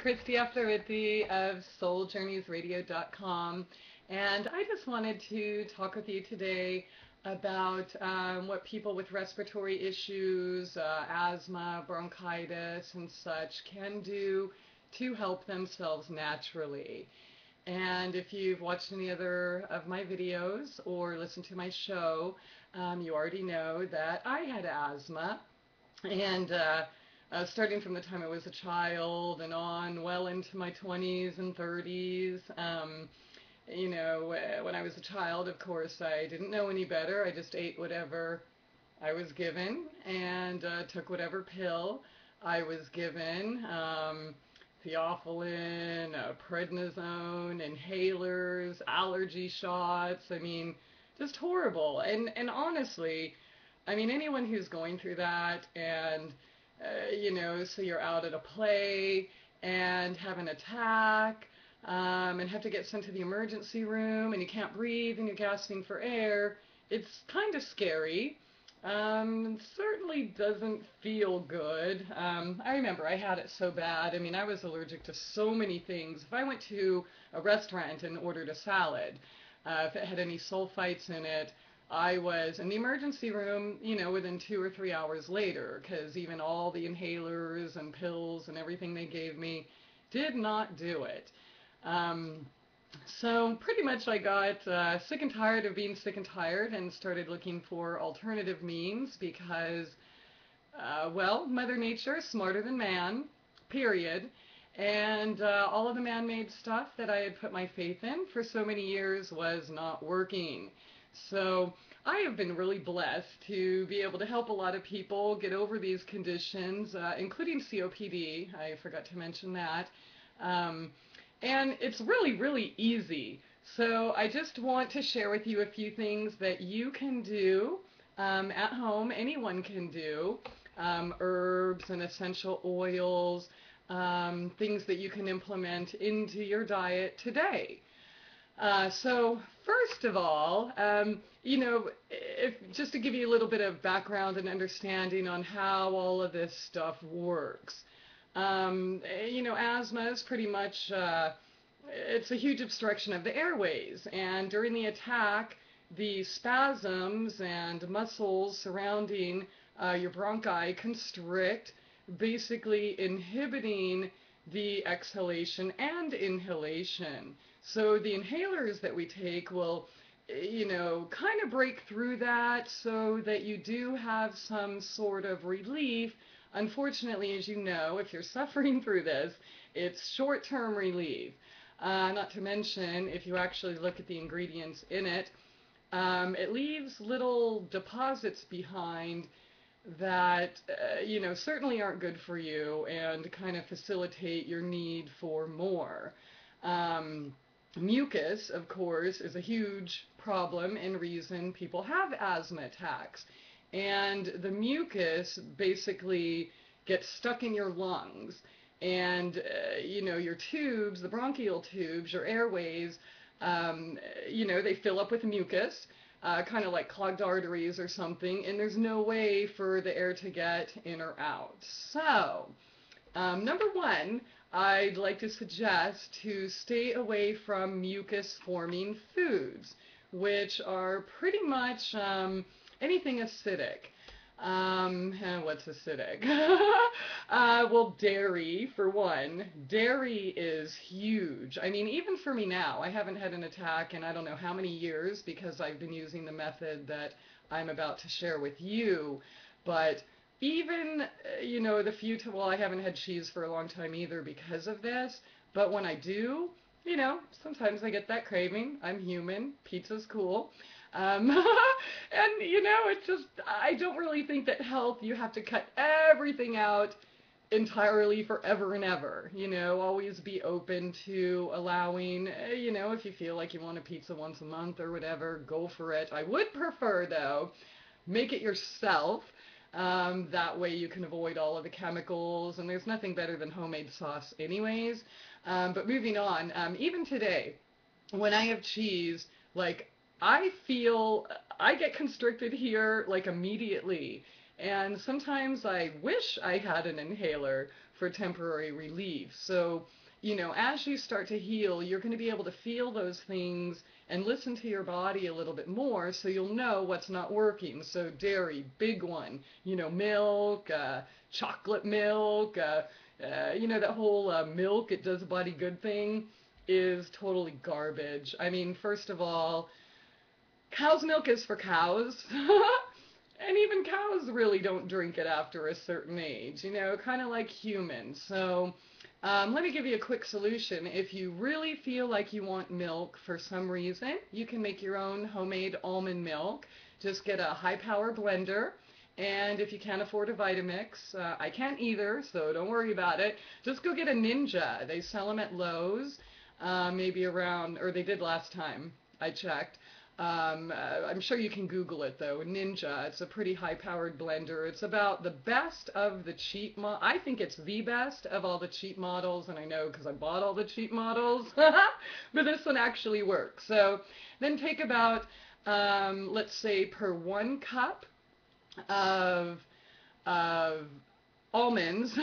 Christie Aphrodite of SoulJourneysRadio.com, and I just wanted to talk with you today about what people with respiratory issues, asthma, bronchitis, and such can do to help themselves naturally. And if you've watched any other of my videos or listened to my show, you already know that I had asthma. And starting from the time I was a child and on well into my 20s and 30s. When I was a child, of course, I didn't know any better. I just ate whatever I was given and took whatever pill I was given. Theophylline, prednisone, inhalers, allergy shots. I mean, just horrible. And honestly, I mean, anyone who's going through that and, so you're out at a play and have an attack and have to get sent to the emergency room and you can't breathe and you're gasping for air, it's kind of scary. Certainly doesn't feel good. I remember I had it so bad. I mean, I was allergic to so many things. If I went to a restaurant and ordered a salad, if it had any sulfites in it, I was in the emergency room, within 2 or 3 hours later, because even all the inhalers and pills and everything they gave me did not do it. Um, so pretty much I got sick and tired of being sick and tired and started looking for alternative means because, Mother Nature is smarter than man, period. And all of the man-made stuff that I had put my faith in for so many years was not working. So I have been really blessed to be able to help a lot of people get over these conditions, including COPD. I forgot to mention that. Um, and it's really, really easy. So I just want to share with you a few things that you can do at home, anyone can do. Herbs and essential oils, things that you can implement into your diet today. So first of all, just to give you a little bit of background and understanding on how all of this stuff works. Asthma is pretty much, it's a huge obstruction of the airways. And during the attack, the spasms and muscles surrounding your bronchi constrict, basically inhibiting the exhalation and inhalation. So the inhalers that we take will, kind of break through that so that you do have some sort of relief. Unfortunately, as you know, if you're suffering through this, it's short-term relief. Not to mention, if you actually look at the ingredients in it, it leaves little deposits behind that, certainly aren't good for you and kind of facilitate your need for more. Mucus, of course, is a huge problem and reason people have asthma attacks. And the mucus basically gets stuck in your lungs. And, your tubes, the bronchial tubes, your airways, they fill up with mucus, kind of like clogged arteries or something, and there's no way for the air to get in or out. So, number one, I'd like to suggest to stay away from mucus-forming foods, which are pretty much anything acidic. What's acidic? Dairy, for one. Dairy is huge. I mean, even for me now, I haven't had an attack in I don't know how many years because I've been using the method that I'm about to share with you. But even, I haven't had cheese for a long time either because of this. But when I do, sometimes I get that craving. I'm human. Pizza's cool. And, it's just, I don't really think that health, you have to cut everything out entirely forever and ever. Always be open to allowing, if you feel like you want a pizza once a month or whatever, go for it. I would prefer, though, make it yourself. That way you can avoid all of the chemicals, and there's nothing better than homemade sauce anyways. But moving on, even today, when I have cheese, like, I get constricted here, like, immediately. And sometimes I wish I had an inhaler for temporary relief. So, as you start to heal, you're going to be able to feel those things and listen to your body a little bit more so you'll know what's not working. So, dairy, big one, milk, chocolate milk, that whole milk, it does a body good thing is totally garbage. I mean, first of all, cow's milk is for cows. And even cows really don't drink it after a certain age, kind of like humans. So let me give you a quick solution. If you really feel like you want milk for some reason, you can make your own homemade almond milk. Just get a high power blender. And if you can't afford a Vitamix, I can't either, so don't worry about it. Just go get a Ninja. They sell them at Lowe's, maybe around, or they did last time I checked. I'm sure you can Google it though. Ninja. It's a pretty high-powered blender. It's about the best of the cheap I think it's the best of all the cheap models, and I know because I bought all the cheap models. But this one actually works. So then take about, let's say, per 1 cup of almonds,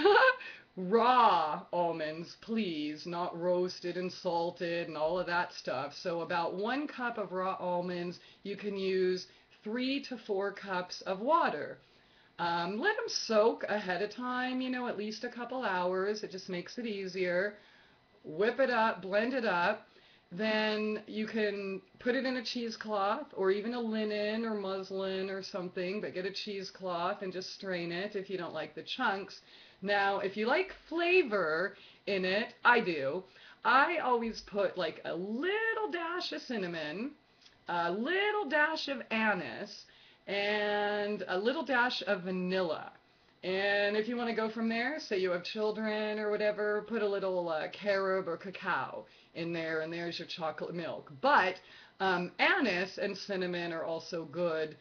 raw almonds, please, not roasted and salted and all of that stuff. So about 1 cup of raw almonds, you can use 3 to 4 cups of water. Let them soak ahead of time, at least a couple hours. It just makes it easier. Whip it up, blend it up. Then you can put it in a cheesecloth or even a linen or muslin or something, but get a cheesecloth and just strain it if you don't like the chunks. Now, if you like flavor in it, I do. I always put like a little dash of cinnamon, a little dash of anise, and a little dash of vanilla. And if you want to go from there, say you have children or whatever, put a little carob or cacao in there, and there's your chocolate milk. But anise and cinnamon are also good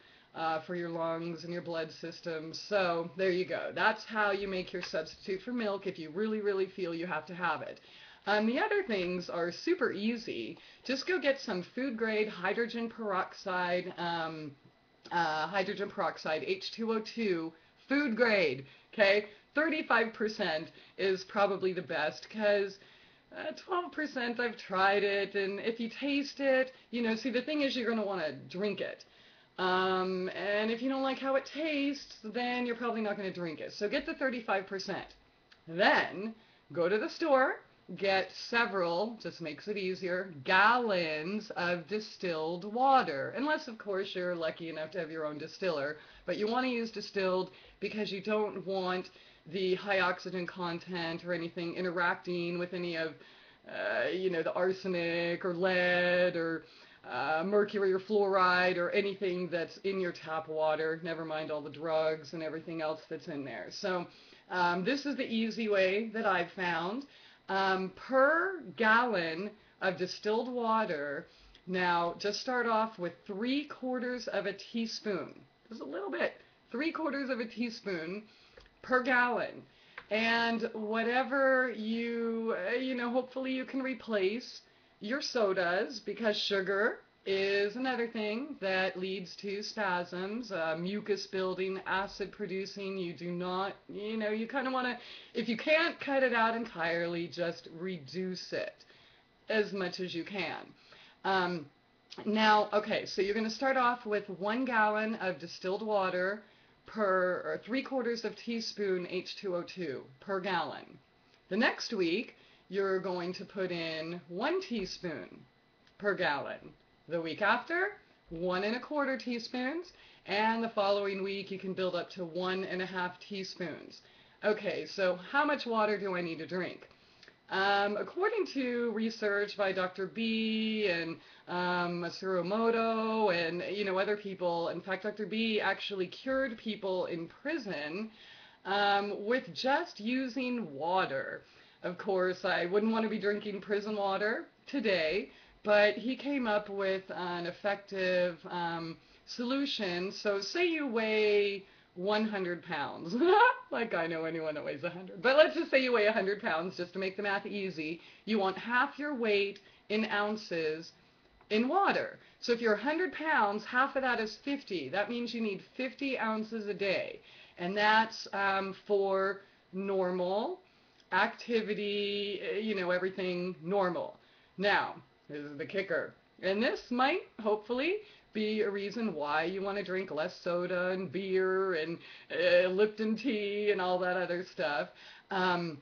for your lungs and your blood system. So there you go. That's how you make your substitute for milk if you really, really feel you have to have it. The other things are super easy. Just go get some food-grade hydrogen peroxide, H2O2, food grade, okay? 35% is probably the best because 12% I've tried it, and if you taste it, see, the thing is you're going to want to drink it. And if you don't like how it tastes, then you're probably not going to drink it. So get the 35%. Then go to the store, get several, just makes it easier, gallons of distilled water. Unless, of course, you're lucky enough to have your own distiller. But you want to use distilled because you don't want the high oxygen content or anything interacting with any of, the arsenic or lead or mercury or fluoride or anything that's in your tap water, never mind all the drugs and everything else that's in there. So this is the easy way that I've found. Per gallon of distilled water, now just start off with 3/4 of a teaspoon. Just a little bit. 3/4 of a teaspoon per gallon. And whatever hopefully you can replace your sodas, because sugar is another thing that leads to spasms, mucus building, acid producing. You do not, you kind of want to, if you can't cut it out entirely, just reduce it as much as you can. Now, okay, so you're going to start off with 1 gallon of distilled water or 3/4 of teaspoon H2O2 per gallon. The next week, you're going to put in 1 teaspoon per gallon. The week after, 1 1/4 teaspoons, and the following week you can build up to 1 1/2 teaspoons. Okay, so how much water do I need to drink? According to research by Dr. B and Masuro Moto and other people, in fact Dr. B actually cured people in prison with just using water. Of course, I wouldn't want to be drinking prison water today, but he came up with an effective solution. So say you weigh 100 pounds, like I know anyone that weighs 100, but let's just say you weigh 100 pounds just to make the math easy. You want half your weight in ounces in water. So if you're 100 pounds, half of that is 50. That means you need 50 ounces a day. And that's for normal activity, everything normal. Now, this is the kicker. And this might hopefully be a reason why you want to drink less soda and beer and Lipton tea and all that other stuff. Um,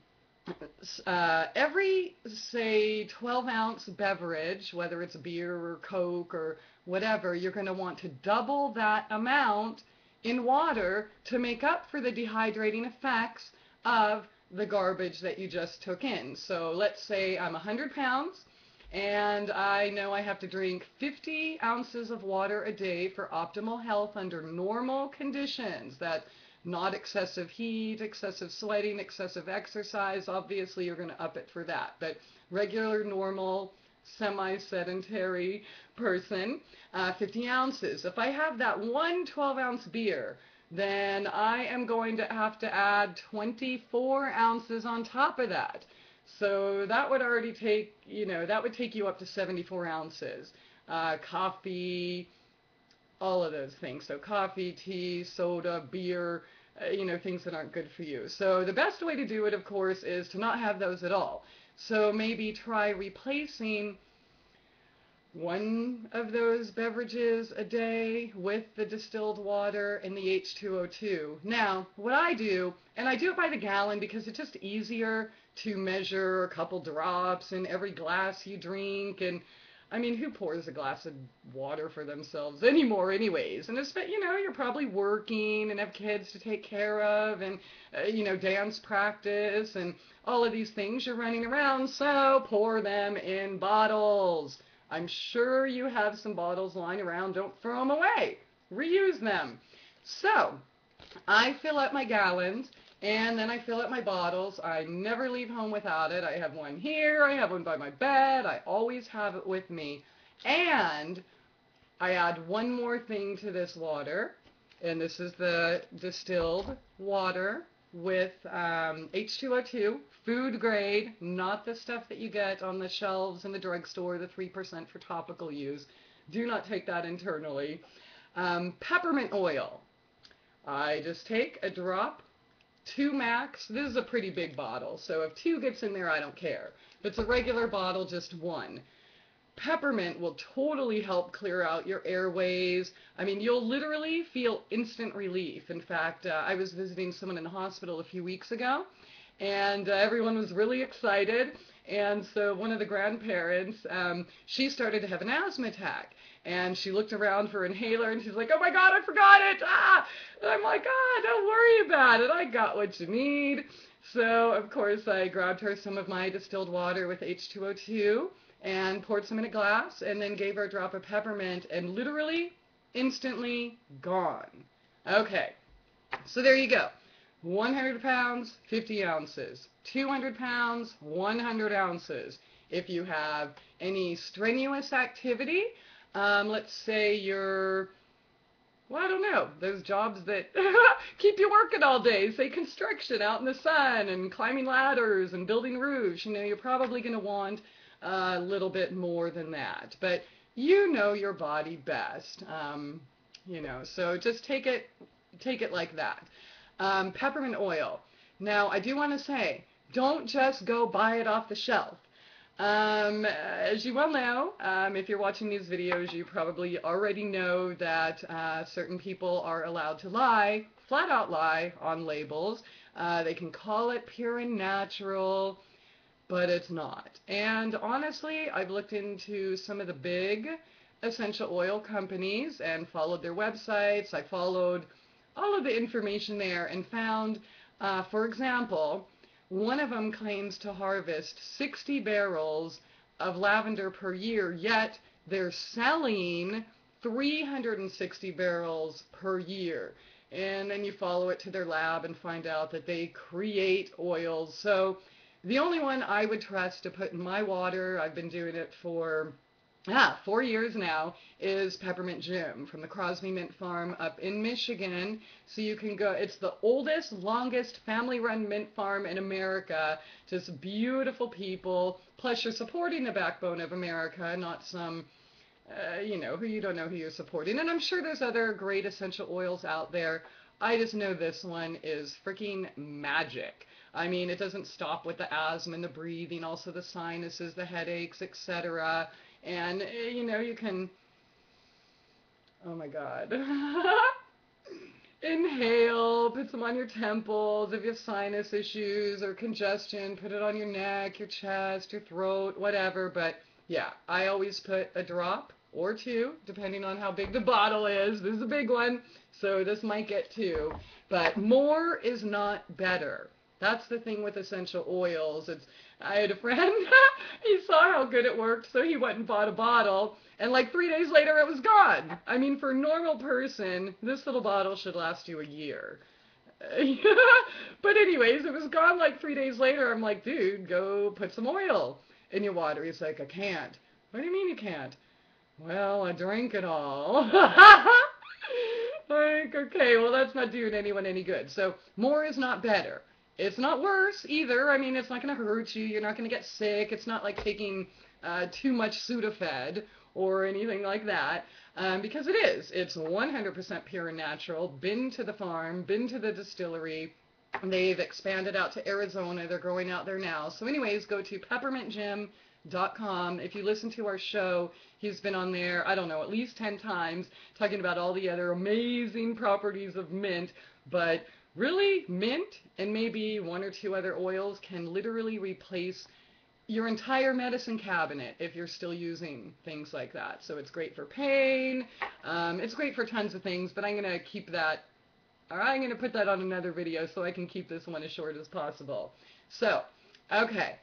every, say, 12-ounce beverage, whether it's beer or Coke or whatever, you're going to want to double that amount in water to make up for the dehydrating effects of the garbage that you just took in. So let's say I'm 100 pounds and I know I have to drink 50 ounces of water a day for optimal health under normal conditions. That not excessive heat, excessive sweating, excessive exercise. Obviously, you're going to up it for that. But regular, normal, semi-sedentary person, 50 ounces. If I have that one 12-ounce beer, then I am going to have to add 24 ounces on top of that. So that would already take, that would take you up to 74 ounces. Coffee, all of those things. So coffee, tea, soda, beer, things that aren't good for you. So the best way to do it, of course, is to not have those at all. So maybe try replacing one of those beverages a day with the distilled water and the H2O2. Now, what I do, and I do it by the gallon because it's just easier to measure a couple drops in every glass you drink. And I mean, who pours a glass of water for themselves anymore anyways? And it's, you're probably working and have kids to take care of and, dance practice and all of these things. You're running around, so pour them in bottles. I'm sure you have some bottles lying around. Don't throw them away. Reuse them. So I fill up my gallons and then I fill up my bottles. I never leave home without it. I have one here. I have one by my bed. I always have it with me. And I add one more thing to this water. And this is the distilled water with H2O2, food grade, not the stuff that you get on the shelves in the drugstore, the 3% for topical use. Do not take that internally. Peppermint oil. I just take a drop, 2 max. This is a pretty big bottle, so if 2 gets in there, I don't care. If it's a regular bottle, just 1. Peppermint will totally help clear out your airways. I mean, you'll literally feel instant relief. In fact, I was visiting someone in the hospital a few weeks ago, and everyone was really excited. And so one of the grandparents, she started to have an asthma attack. And she looked around for an inhaler, and she's like, oh my God, I forgot it. Ah! And I'm like, don't worry about it. I got what you need. So, of course, I grabbed her some of my distilled water with H2O2 and poured some in a glass and then gave her a drop of peppermint, and literally, instantly gone. Okay, so there you go. 100 pounds, 50 ounces. 200 pounds, 100 ounces. If you have any strenuous activity, let's say you're, well, I don't know, those jobs that keep you working all day, say construction out in the sun and climbing ladders and building roofs, you're probably going to want a little bit more than that. But you know your body best, so just take it like that. Peppermint oil. Now, I do want to say, don't just go buy it off the shelf. As you well know, if you're watching these videos, you probably already know that certain people are allowed to lie, flat out lie, on labels. They can call it pure and natural, but it's not. And honestly, I've looked into some of the big essential oil companies and followed their websites. I followed all of the information there and found, for example, one of them claims to harvest 60 barrels of lavender per year, yet they're selling 360 barrels per year. And then you follow it to their lab and find out that they create oils. So the only one I would trust to put in my water, I've been doing it for 4 years now, is Peppermint Jim from the Crosby Mint Farm up in Michigan. So you can go, it's the oldest, longest family-run mint farm in America. Just beautiful people. Plus you're supporting the backbone of America, not some, who you don't know who you're supporting. And I'm sure there's other great essential oils out there. I just know this one is freaking magic. I mean, it doesn't stop with the asthma and the breathing, also the sinuses, the headaches, etc. And, you can, oh my God. Inhale, put some on your temples. If you have sinus issues or congestion, put it on your neck, your chest, your throat, whatever. But yeah, I always put a drop or two, depending on how big the bottle is. This is a big one, so this might get two. But more is not better. That's the thing with essential oils. I had a friend, he saw how good it worked, so he went and bought a bottle, and like 3 days later it was gone. I mean, for a normal person, this little bottle should last you a year. But anyways, it was gone like 3 days later. I'm like, dude, go put some oil in your water. He's like, I can't. What do you mean you can't? Well, I drank it all. Like, okay, well, that's not doing anyone any good. So more is not better. It's not worse either. I mean, it's not going to hurt you. You're not going to get sick. It's not like taking too much Sudafed or anything like that, because it is. It's 100% pure and natural. Been to the farm, been to the distillery. They've expanded out to Arizona. They're growing out there now. So anyways, go to peppermintjim.com. If you listen to our show, he's been on there, I don't know, at least 10 times talking about all the other amazing properties of mint. But really, mint and maybe one or two other oils can literally replace your entire medicine cabinet if you're still using things like that. So it's great for pain. It's great for tons of things, but I'm going to keep that. I'm going to put that on another video so I can keep this one as short as possible. So, okay,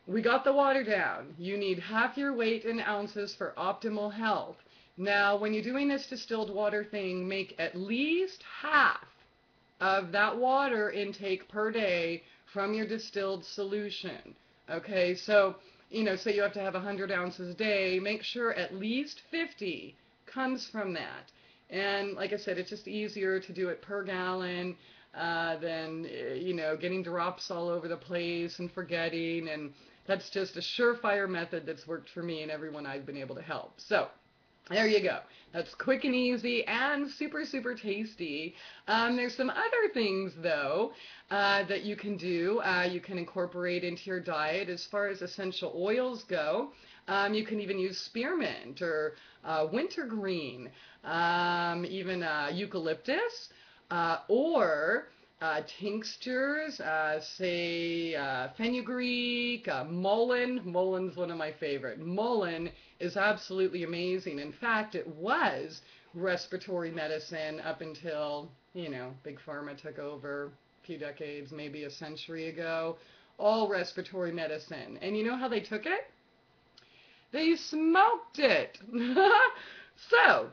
we got the water down. You need half your weight in ounces for optimal health. Now, when you're doing this distilled water thing, make at least half of that water intake per day from your distilled solution. Okay, so, say you have to have 100 ounces a day, make sure at least 50 comes from that. And like I said, it's just easier to do it per gallon than, getting drops all over the place and forgetting. And that's just a surefire method that's worked for me and everyone I've been able to help. So there you go. That's quick and easy and super, super tasty. There's some other things, though, that you can do. You can incorporate into your diet as far as essential oils go. You can even use spearmint or wintergreen, even eucalyptus, or tinctures, say fenugreek, mullein. Mulleine's one of my favorite. Mullein is absolutely amazing. In fact, it was respiratory medicine up until, Big Pharma took over a few decades, maybe a century ago. All respiratory medicine. And you know how they took it? They smoked it. So,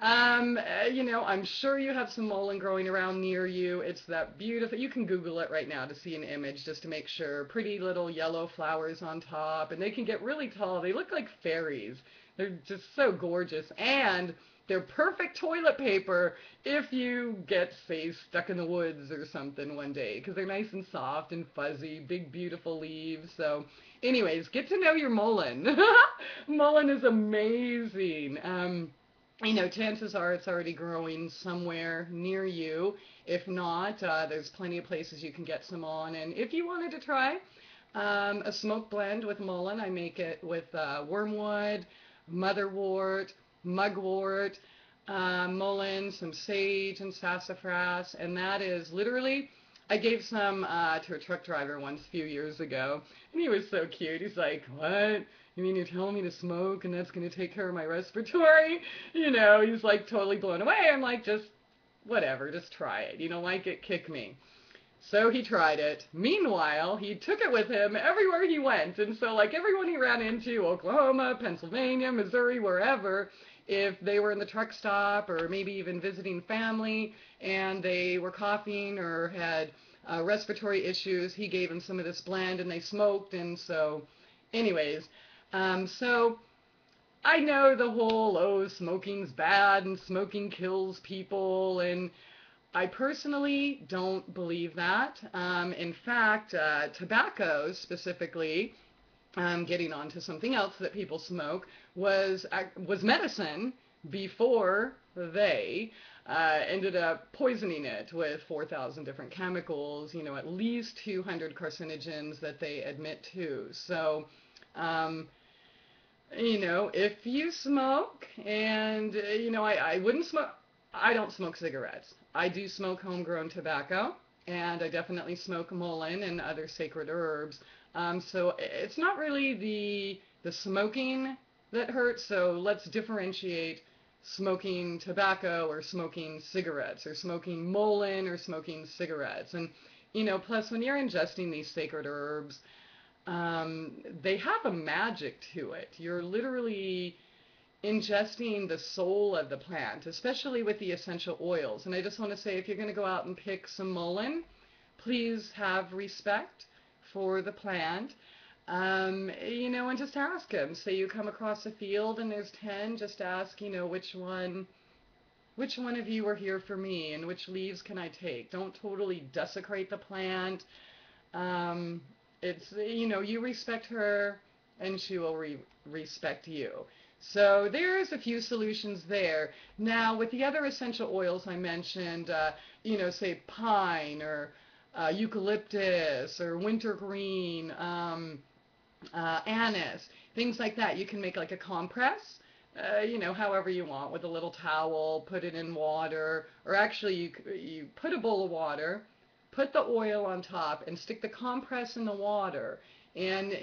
I'm sure you have some mullein growing around near you. It's that beautiful, you can Google it right now to see an image just to make sure. Pretty little yellow flowers on top, and they can get really tall. They look like fairies. They're just so gorgeous, and they're perfect toilet paper if you get, say, stuck in the woods or something one day, because they're nice and soft and fuzzy, big, beautiful leaves. So anyways, get to know your mullein. Mullein is amazing. Chances are it's already growing somewhere near you. If not, there's plenty of places you can get some on. And if you wanted to try a smoke blend with mullein, I make it with wormwood, motherwort, mugwort, mullein, some sage, and sassafras. And that is literally, I gave some to a truck driver once a few years ago, and he was so cute. He's like, what? You mean you're telling me to smoke and that's going to take care of my respiratory? He's like totally blown away. I'm like, just whatever, just try it. You don't like it, kick me. So he tried it. Meanwhile, he took it with him everywhere he went. And so like everyone he ran into, Oklahoma, Pennsylvania, Missouri, wherever, if they were in the truck stop or maybe even visiting family and they were coughing or had respiratory issues, he gave them some of this blend and they smoked. And so anyways, so I know the whole, smoking's bad and smoking kills people, and I personally don't believe that. In fact, tobacco specifically, getting on to something else that people smoke, was medicine before they ended up poisoning it with 4,000 different chemicals, at least 200 carcinogens that they admit to. So, um, if you smoke, and, I wouldn't smoke, I don't smoke cigarettes. I do smoke homegrown tobacco, and I definitely smoke mullein and other sacred herbs. So it's not really the smoking that hurts, so let's differentiate smoking tobacco or smoking cigarettes or smoking mullein or smoking cigarettes. And, plus when you're ingesting these sacred herbs, they have a magic to it. You're literally ingesting the soul of the plant, especially with the essential oils. And I just want to say, if you're going to go out and pick some mullein, please have respect for the plant. And just ask them. Say you come across a field and there's 10, just ask, which one of you are here for me and which leaves can I take? Don't totally desecrate the plant. You respect her and she will respect you. So there's a few solutions there. Now, with the other essential oils I mentioned, say pine or eucalyptus or wintergreen, anise, things like that. You can make like a compress, however you want, with a little towel, put it in water, or actually you put a bowl of water, put the oil on top, and stick the compress in the water. And,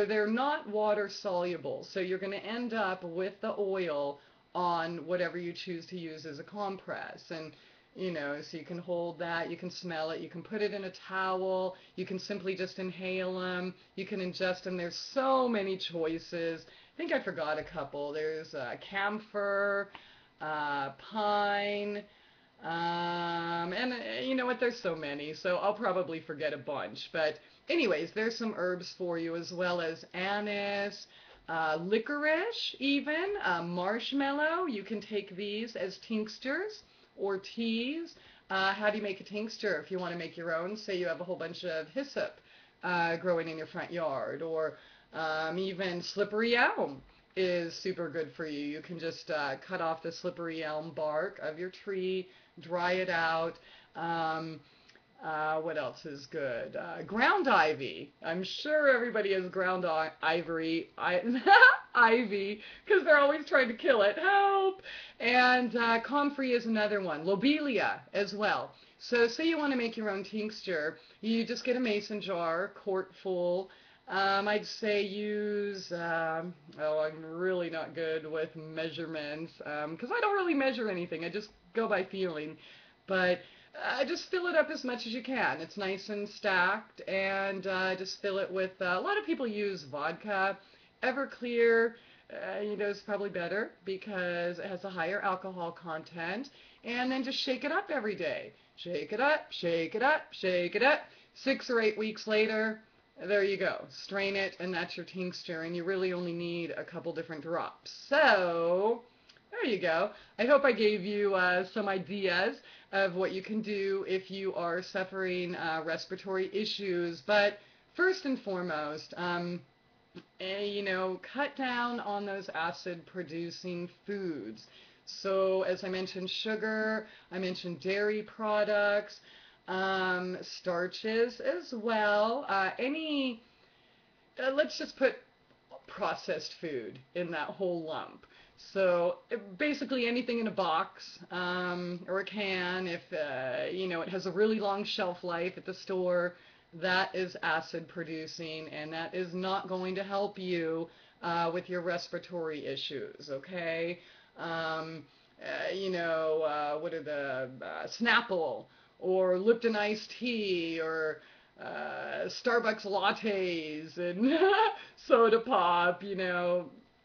they're not water soluble, so you're going to end up with the oil on whatever you choose to use as a compress. And, so you can hold that, you can smell it, you can put it in a towel, you can simply just inhale them, you can ingest them. There's so many choices. I think I forgot a couple. There's camphor, pine, and you know what, there's so many, so I'll probably forget a bunch. But anyways, there's some herbs for you, as well as anise, licorice even, marshmallow. You can take these as tinctures or teas. How do you make a tincture if you want to make your own? Say you have a whole bunch of hyssop growing in your front yard, or even slippery elm is super good for you. You can just cut off the slippery elm bark of your tree, dry it out. What else is good? Ground ivy. I'm sure everybody has ground ivy, because they're always trying to kill it. Help! And comfrey is another one. Lobelia as well. So say you want to make your own tincture, you just get a mason jar, quart full. I'd say use, I'm really not good with measurements, because I don't really measure anything. I just go by feeling. But just fill it up as much as you can. It's nice and stacked, and just fill it with, a lot of people use vodka. Everclear, is probably better because it has a higher alcohol content. And then just shake it up every day. Shake it up, shake it up, shake it up. 6 or 8 weeks later, there you go. Strain it, and that's your tincture, and you really only need a couple different drops. So there you go. I hope I gave you some ideas of what you can do if you are suffering respiratory issues. But first and foremost, cut down on those acid-producing foods. So as I mentioned, sugar, I mentioned dairy products, starches as well. Let's just put processed food in that whole lump. So basically anything in a box or a can, if it has a really long shelf life at the store, that is acid producing, and that is not going to help you with your respiratory issues, okay? What are the Snapple or Lipton iced tea or Starbucks lattes and soda pop,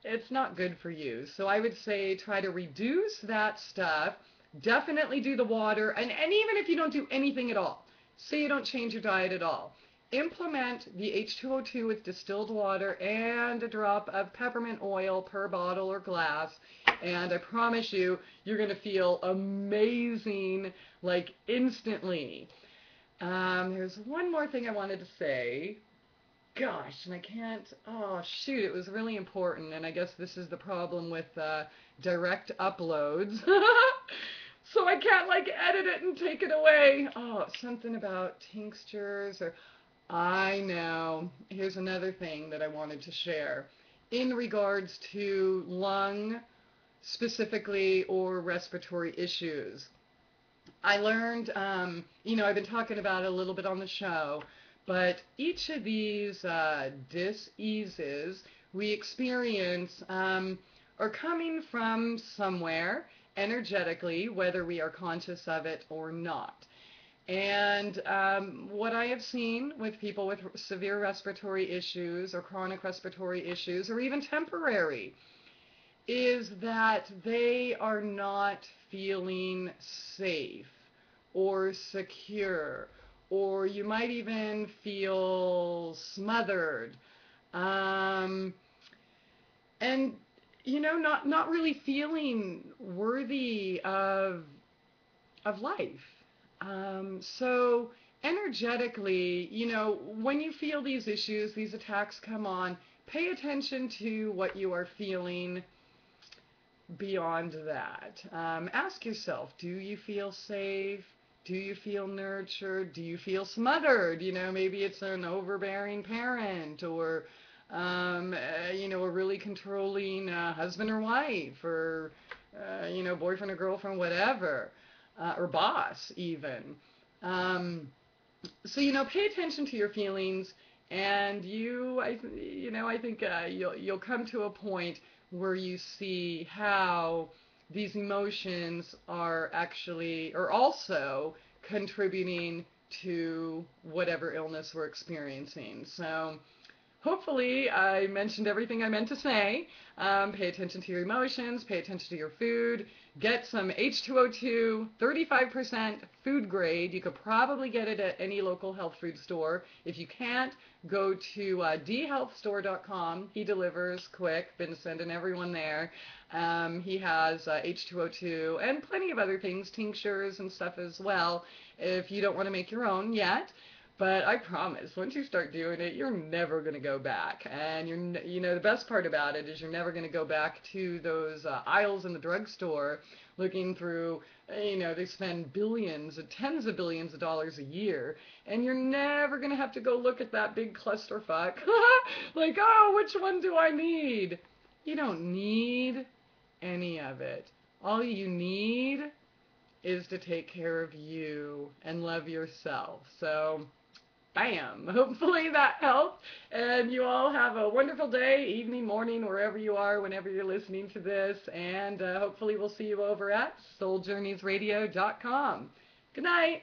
it's not good for you. So I would say try to reduce that stuff. Definitely do the water, and even if you don't do anything at all, say you don't change your diet at all, implement the H2O2 with distilled water and a drop of peppermint oil per bottle or glass, and I promise you, you're going to feel amazing, like instantly. There's one more thing I wanted to say. Gosh, and I can't, oh shoot, it was really important, and I guess this is the problem with direct uploads. So I can't like edit it and take it away. Oh, something about tinctures or I know. Here's another thing that I wanted to share in regards to lung specifically or respiratory issues. I learned, I've been talking about it a little bit on the show, but each of these diseases we experience are coming from somewhere energetically, whether we are conscious of it or not. And what I have seen with people with severe respiratory issues or chronic respiratory issues or even temporary is that they are not feeling safe or secure, or you might even feel smothered, um, and not really feeling worthy of life. So energetically, when you feel these issues, these attacks come on, pay attention to what you are feeling beyond that. Ask yourself, do you feel safe? Do you feel nurtured? Do you feel smothered? Maybe it's an overbearing parent or, a really controlling husband or wife or, boyfriend or girlfriend, whatever, or boss even. Um, so pay attention to your feelings, and I think you'll come to a point where you see how these emotions are also contributing to whatever illness we're experiencing. So hopefully I mentioned everything I meant to say. Pay attention to your emotions, pay attention to your food, get some H2O2, 35% food grade. You could probably get it at any local health food store. If you can't, go to dhealthstore.com. He delivers quick, been sending everyone there. He has H2O2 and plenty of other things, tinctures and stuff as well, if you don't want to make your own yet. But I promise, once you start doing it, you're never going to go back. And the best part about it is you're never going to go back to those aisles in the drugstore looking through, they spend billions, tens of billions of dollars a year. And you're never going to have to go look at that big clusterfuck. Like, oh, which one do I need? You don't need any of it. All you need is to take care of you and love yourself. So bam. Hopefully that helped. And you all have a wonderful day, evening, morning, wherever you are, whenever you're listening to this. And hopefully we'll see you over at souljourneysradio.com. Good night.